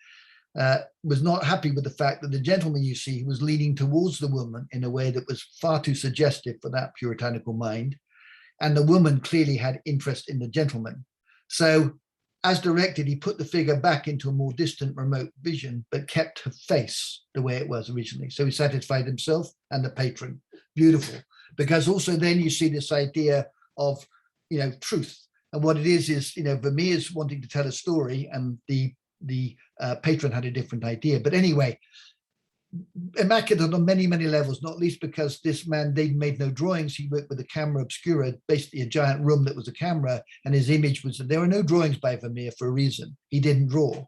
was not happy with the fact that the gentleman you see was leaning towards the woman in a way that was far too suggestive for that puritanical mind. And the woman clearly had interest in the gentleman. So as directed, he put the figure back into a more distant, remote vision, but kept her face the way it was originally. So he satisfied himself and the patron. Beautiful. Because also then you see this idea of, truth. And what it is, Vermeer's wanting to tell a story and the patron had a different idea. But anyway, immaculate on many, many levels, not least because this man, they made no drawings. He worked with a camera obscura, basically a giant room that was a camera. And his image was that there were no drawings by Vermeer for a reason. He didn't draw.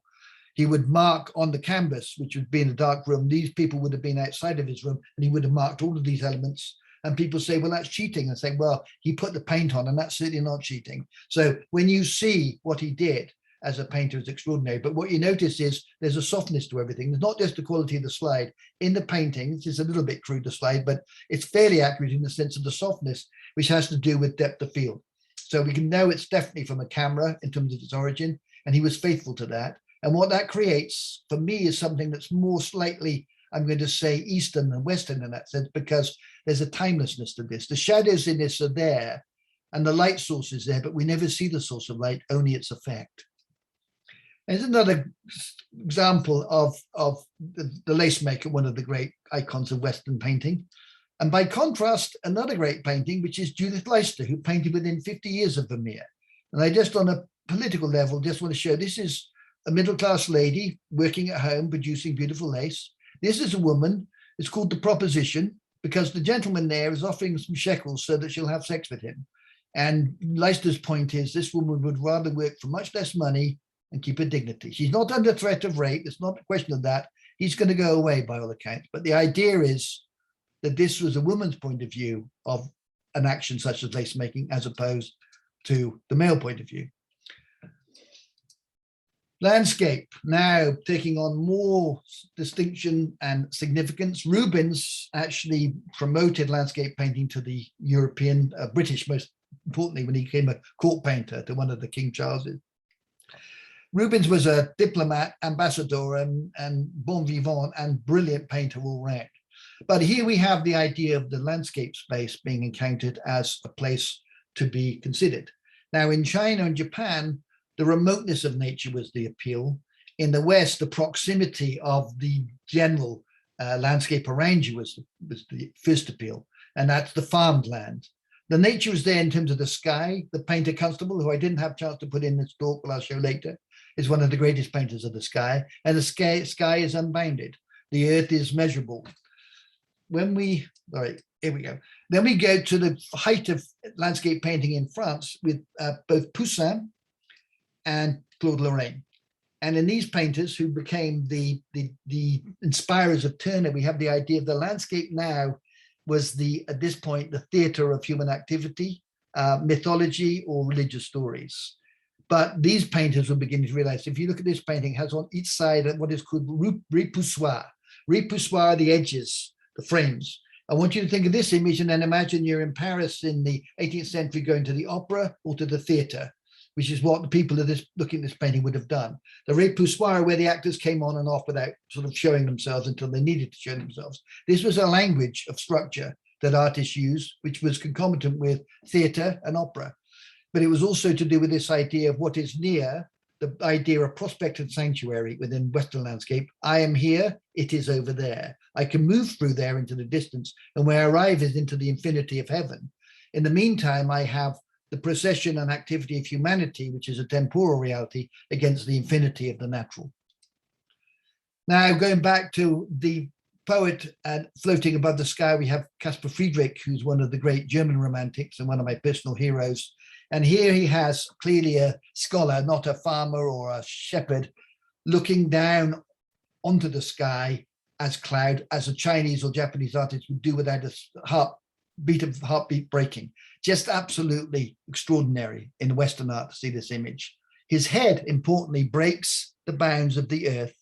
He would mark on the canvas, which would be in a dark room. These people would have been outside of his room and he would have marked all of these elements. And people say, well, that's cheating. And say, well, he put the paint on and that's certainly not cheating. So when you see what he did, as a painter is extraordinary. But what you notice is there's a softness to everything. There's not just the quality of the slide. In the painting, which is a little bit crude, the slide, but it's fairly accurate in the sense of the softness, which has to do with depth of field. So we can know it's definitely from a camera in terms of its origin, and he was faithful to that. And what that creates for me is something that's more slightly, I'm going to say, Eastern than Western in that sense, because there's a timelessness to this. The shadows in this are there, and the light source is there, but we never see the source of light, only its effect. There's another example of the lace maker, one of the great icons of Western painting. And by contrast, another great painting, which is Judith Leister, who painted within 50 years of Vermeer. And I just, on a political level, just want to show this is a middle-class lady working at home, producing beautiful lace. This is a woman. It's called The Proposition, because the gentleman there is offering some shekels so that she'll have sex with him. And Leister's point is this woman would rather work for much less money and keep her dignity. She's not under threat of rape. It's not a question of that. He's going to go away by all accounts. But the idea is that this was a woman's point of view of an action such as lace making, as opposed to the male point of view. Landscape now taking on more distinction and significance. Rubens actually promoted landscape painting to the European, British, most importantly, when he became a court painter to one of the King Charleses. Rubens was a diplomat, ambassador, and bon vivant and brilliant painter all round. But here we have the idea of the landscape space being encountered as a place to be considered. Now, in China and Japan, the remoteness of nature was the appeal. In the West, the proximity of the general landscape around you was the first appeal, and that's the farmed land. The nature is there in terms of the sky. The painter Constable, who I didn't have a chance to put in this talk, but I'll show later, is one of the greatest painters of the sky, and the sky is unbounded. The earth is measurable. When we, all right, here we go. Then we go to the height of landscape painting in France with both Poussin and Claude Lorraine. And in these painters who became the inspirers of Turner, we have the idea of the landscape now was at this point, the theater of human activity, mythology, or religious stories. But these painters were beginning to realize, if you look at this painting, it has on each side what is called repoussoir. Repoussoir, the edges, the frames. I want you to think of this image and then imagine you're in Paris in the 18th century going to the opera or to the theater, which is what the people of this looking at this painting would have done. The repoussoir, where the actors came on and off without sort of showing themselves until they needed to show themselves. This was a language of structure that artists used, which was concomitant with theater and opera. But it was also to do with this idea of what is near, the idea of prospect and sanctuary within Western landscape. I am here, it is over there. I can move through there into the distance, and where I arrive is into the infinity of heaven. In the meantime, I have the procession and activity of humanity, which is a temporal reality, against the infinity of the natural. Now, going back to the poet and floating above the sky, we have Caspar Friedrich, who's one of the great German romantics and one of my personal heroes. And here he has clearly a scholar, not a farmer or a shepherd, looking down onto the sky as cloud, as a Chinese or Japanese artist would do without a heartbeat breaking. Just absolutely extraordinary in Western art to see this image. His head, importantly, breaks the bounds of the earth,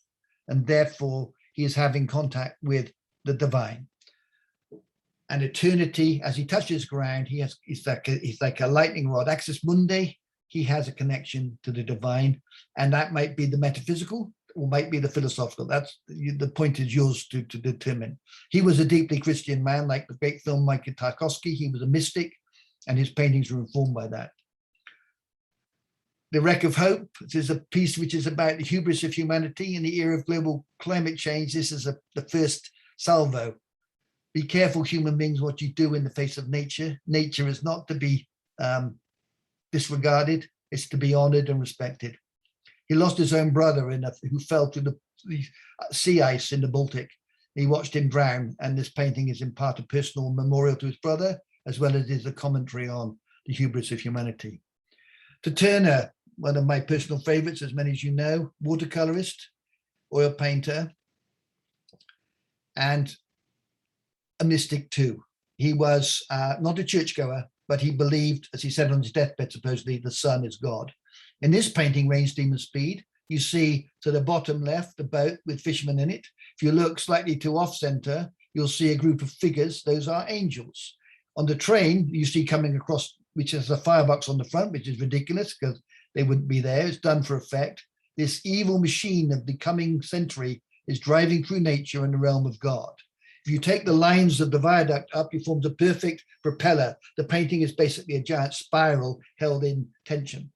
and therefore he is having contact with the divine. And eternity, as he touches ground, he's like a lightning rod. Axis Mundi, he has a connection to the divine, and that might be the metaphysical or might be the philosophical. That's the point is yours to determine. He was a deeply Christian man, like the great filmmaker Tarkovsky. He was a mystic, and his paintings were informed by that. The Wreck of Hope, this is a piece which is about the hubris of humanity in the era of global climate change. This is the first salvo. Be careful, human beings, what you do in the face of nature. Nature is not to be disregarded, it's to be honored and respected. He lost his own brother who fell to the sea ice in the Baltic. He watched him drown, and this painting is in part a personal memorial to his brother, as well as is a commentary on the hubris of humanity. To Turner, one of my personal favorites, as many as you know, watercolorist, oil painter, and a mystic too. He was not a churchgoer, but he believed, as he said on his deathbed, supposedly, the sun is God. In this painting, Rain, Steam and Speed, you see to the bottom left, the boat with fishermen in it. If you look slightly to off center, you'll see a group of figures. Those are angels. On the train, you see coming across, which has a firebox on the front, which is ridiculous because they wouldn't be there. It's done for effect. This evil machine of the coming century is driving through nature in the realm of God. If you take the lines of the viaduct up, it forms a perfect propeller. The painting is basically a giant spiral held in tension.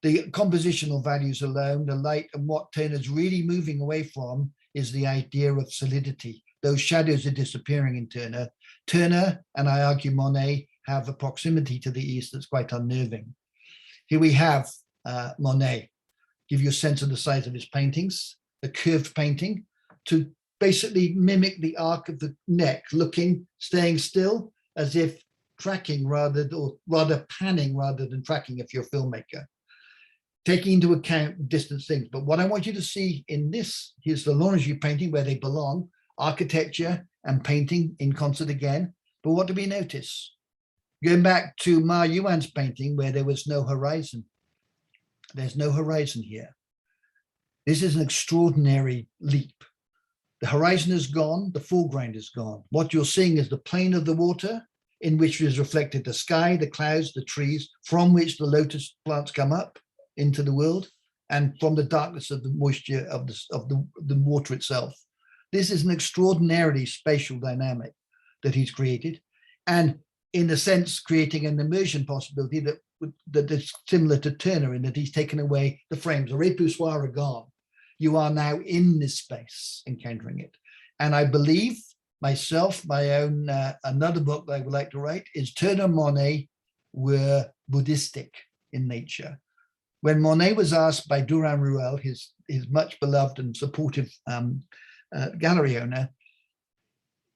The compositional values alone, the light, and what Turner's really moving away from is the idea of solidity. Those shadows are disappearing in Turner. Turner, and I argue Monet, have a proximity to the East that's quite unnerving. Here we have Monet. Give you a sense of the size of his paintings, a curved painting, to basically mimic the arc of the neck, looking, staying still, as if tracking rather panning rather than tracking if you're a filmmaker. Taking into account distant things. But what I want you to see in this, here's the Lorangerie painting where they belong, architecture and painting in concert again. But what do we notice? Going back to Ma Yuan's painting where there was no horizon. There's no horizon here. This is an extraordinary leap. The horizon is gone, the foreground is gone. What you're seeing is the plane of the water in which is reflected the sky, the clouds, the trees, from which the lotus plants come up into the world, and from the darkness of the moisture of the water itself. This is an extraordinarily spatial dynamic that he's created, and in a sense creating an immersion possibility that is similar to Turner in that he's taken away the frames. The repoussoirs are gone. You are now in this space, encountering it. And I believe myself, my own, another book that I would like to write is Turner and Monet were Buddhistic in nature. When Monet was asked by Durand Ruel, his much beloved and supportive gallery owner,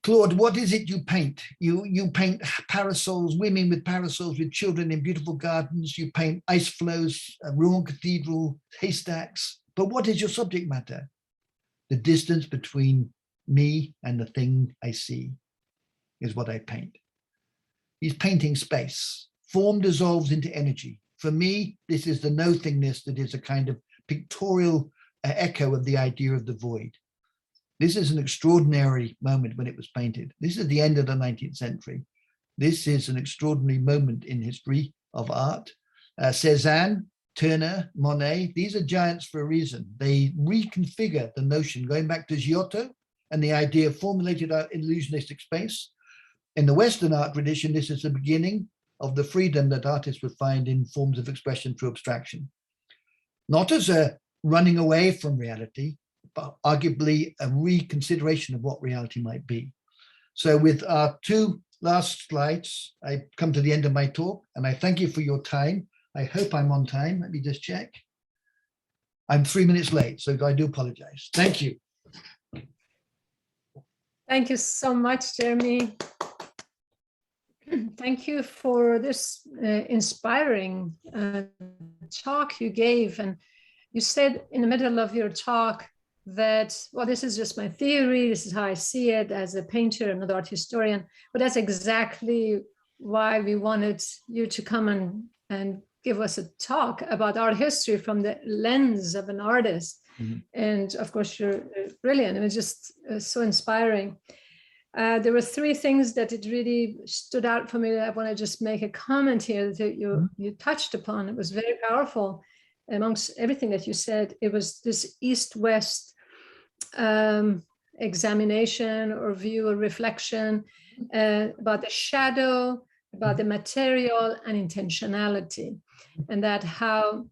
Claude, what is it you paint? You paint parasols, women with parasols with children in beautiful gardens. You paint ice flows, Rouen Cathedral, haystacks. But what is your subject matter? The distance between me and the thing I see is what I paint. He's painting space. Form dissolves into energy. For me, this is the nothingness that is a kind of pictorial echo of the idea of the void. This is an extraordinary moment when it was painted. This is the end of the 19th century. This is an extraordinary moment in history of art. Cézanne, Turner, Monet, these are giants for a reason. They reconfigure the notion, going back to Giotto and the idea of formulated art in illusionistic space. In the Western art tradition, this is the beginning of the freedom that artists would find in forms of expression through abstraction. Not as a running away from reality, but arguably a reconsideration of what reality might be. So with our two last slides, I come to the end of my talk, and I thank you for your time. I hope I'm on time. Let me just check. I'm 3 minutes late, so I do apologize. Thank you. Thank you so much, Jeremy. Thank you for this inspiring talk you gave. And you said in the middle of your talk that, well, this is just my theory. This is how I see it as a painter and an art historian. But that's exactly why we wanted you to come and give us a talk about art history from the lens of an artist. Mm-hmm. And of course, you're brilliant. It was just so inspiring. There were three things that it really stood out for me that I want to just make a comment here that you touched upon. It was very powerful. Amongst everything that you said, it was this East-West examination or view or reflection about the shadow, about the material and intentionality, and that how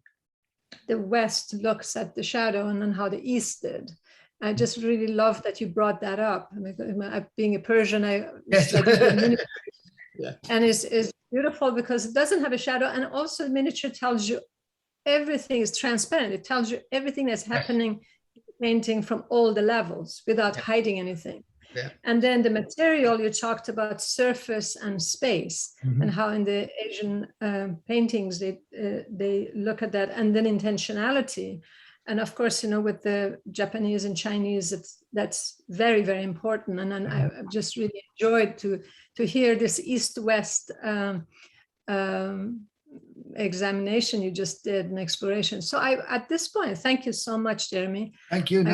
the West looks at the shadow and then how the East did. I just really love that you brought that up. I mean, being a Persian, I studied miniature. Yeah. And it's beautiful because it doesn't have a shadow, and also the miniature tells you everything is transparent. It tells you everything that's happening in the painting from all the levels without hiding anything. Yeah. And then the material, you talked about surface and space, and how in the Asian paintings they look at that, and then intentionality. And of course, you know, with the Japanese and Chinese, that's very, very important. And then I just really enjoyed to hear this East-West examination you just did and exploration. So at this point, thank you so much, Jeremy. Thank you.